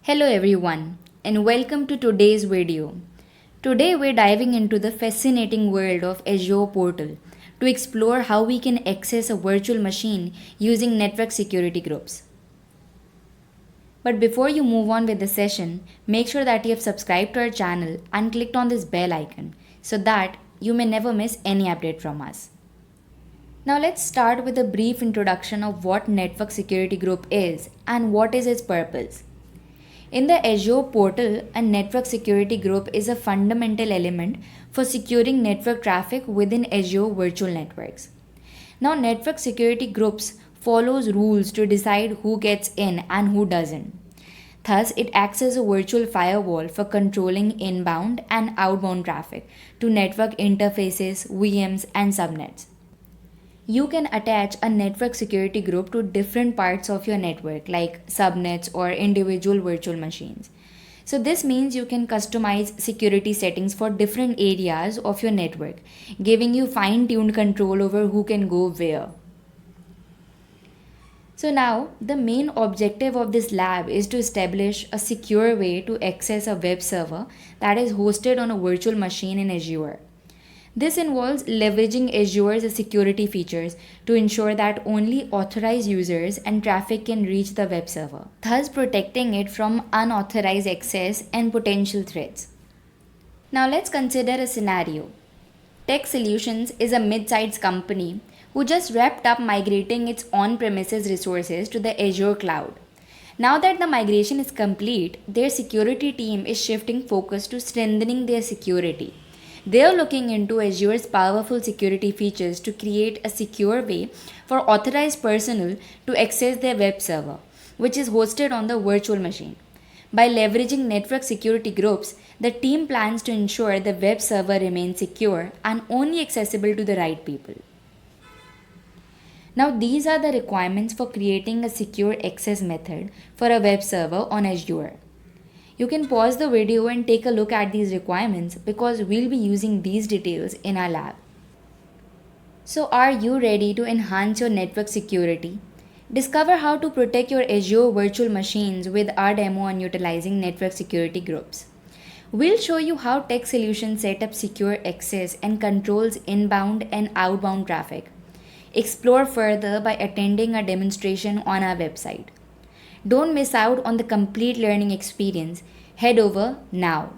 Hello everyone and welcome to today's video. Today we're diving into the fascinating world of Azure Portal to explore how we can access a virtual machine using network security groups. But before you move on with the session, make sure that you have subscribed to our channel and clicked on this bell icon so that you may never miss any update from us. Now let's start with a brief introduction of what Network Security Group is and what is its purpose. In the Azure portal, a network security group is a fundamental element for securing network traffic within Azure virtual networks. Now, network security groups follows rules to decide who gets in and who doesn't. Thus, it acts as a virtual firewall for controlling inbound and outbound traffic to network interfaces, VMs, and subnets. You can attach a network security group to different parts of your network like subnets or individual virtual machines. So this means you can customize security settings for different areas of your network, giving you fine-tuned control over who can go where. So now the main objective of this lab is to establish a secure way to access a web server that is hosted on a virtual machine in Azure. This involves leveraging Azure's security features to ensure that only authorized users and traffic can reach the web server, thus protecting it from unauthorized access and potential threats. Now let's consider a scenario. Tech Solutions is a mid-sized company who just wrapped up migrating its on-premises resources to the Azure cloud. Now that the migration is complete, their security team is shifting focus to strengthening their security. They are looking into Azure's powerful security features to create a secure way for authorized personnel to access their web server, which is hosted on the virtual machine. By leveraging network security groups, the team plans to ensure the web server remains secure and only accessible to the right people. Now, these are the requirements for creating a secure access method for a web server on Azure. You can pause the video and take a look at these requirements because we'll be using these details in our lab. So are you ready to enhance your network security? Discover how to protect your Azure virtual machines with our demo on utilizing network security groups. We'll show you how Tech Solutions set up secure access and controls inbound and outbound traffic. Explore further by attending a demonstration on our website. Don't miss out on the complete learning experience. Head over now.